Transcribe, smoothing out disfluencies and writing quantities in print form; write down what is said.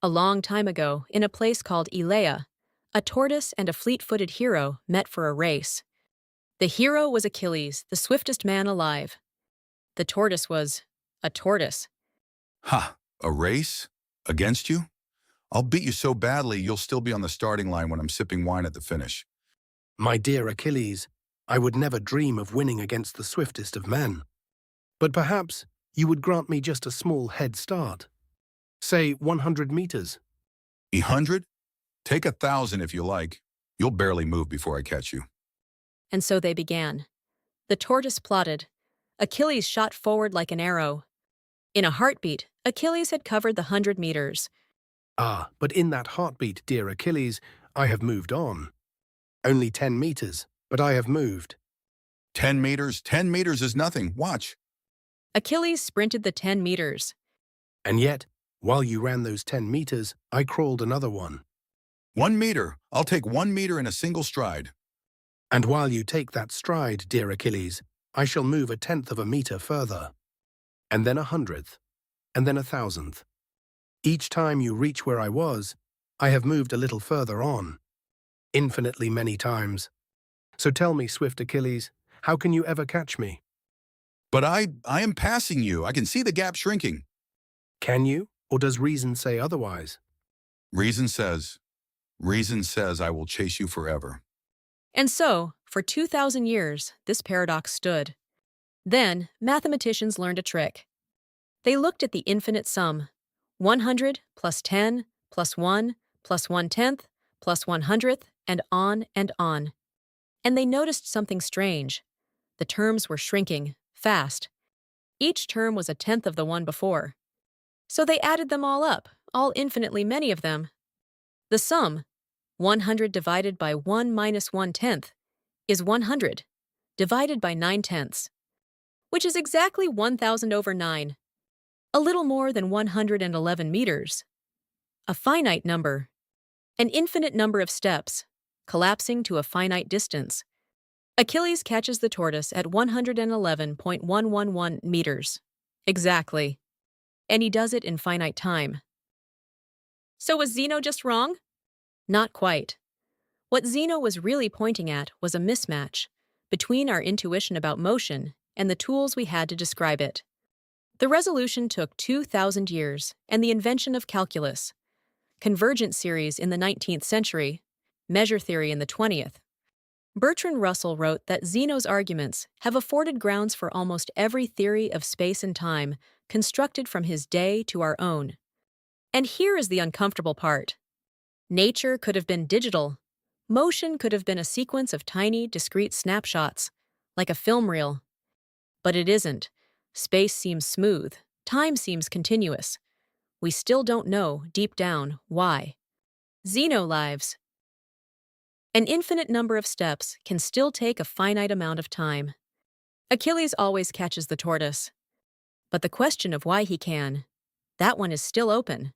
A long time ago, in a place called Elea, a tortoise and a fleet-footed hero met for a race. The hero was Achilles, the swiftest man alive. The tortoise was a tortoise. Ha! A race? Against you? I'll beat you so badly you'll still be on the starting line when I'm sipping wine at the finish. My dear Achilles, I would never dream of winning against the swiftest of men. But perhaps you would grant me just a small head start. Say 100 meters. 100? Take 1,000 if you like. You'll barely move before I catch you. And so they began. The tortoise plodded. Achilles shot forward like an arrow. In a heartbeat, Achilles had covered the 100 meters. Ah, but in that heartbeat, dear Achilles, I have moved on. Only 10 meters, but I have moved. 10 meters? 10 meters is nothing. Watch. Achilles sprinted the 10 meters. And yet, while you ran those 10 meters, I crawled another one. 1 meter. I'll take 1 meter in a single stride. And while you take that stride, dear Achilles, I shall move 1/10 of a meter further. And then 100th, and then 1,000th. Each time you reach where I was, I have moved a little further on. Infinitely many times. So tell me, swift Achilles, how can you ever catch me? But I am passing you. I can see the gap shrinking. Can you, or does reason say otherwise? Reason says I will chase you forever. And so, for 2,000 years, this paradox stood. Then, mathematicians learned a trick. They looked at the infinite sum, 100 plus 10 plus 1 plus 1/10 plus 100th, and on and on. And they noticed something strange. The terms were shrinking, fast. Each term was 1/10 of the one before. So they added them all up, all infinitely many of them. The sum, 100 divided by 1 minus 1/10, is 100, divided by 9/10, which is exactly 1,000 over 9, a little more than 111 meters. A finite number, an infinite number of steps, collapsing to a finite distance. Achilles catches the tortoise at 111.111 meters. Exactly. And he does it in finite time. So was Zeno just wrong? Not quite. What Zeno was really pointing at was a mismatch between our intuition about motion and the tools we had to describe it. The resolution took 2,000 years and the invention of calculus, convergence series in the 19th century, measure theory in the 20th. Bertrand Russell wrote that Zeno's arguments have afforded grounds for almost every theory of space and time constructed from his day to our own. And here is the uncomfortable part. Nature could have been digital. Motion could have been a sequence of tiny, discrete snapshots, like a film reel. But it isn't. Space seems smooth. Time seems continuous. We still don't know, deep down, why. Zeno lives. An infinite number of steps can still take a finite amount of time. Achilles always catches the tortoise. But the question of why he can, that one is still open.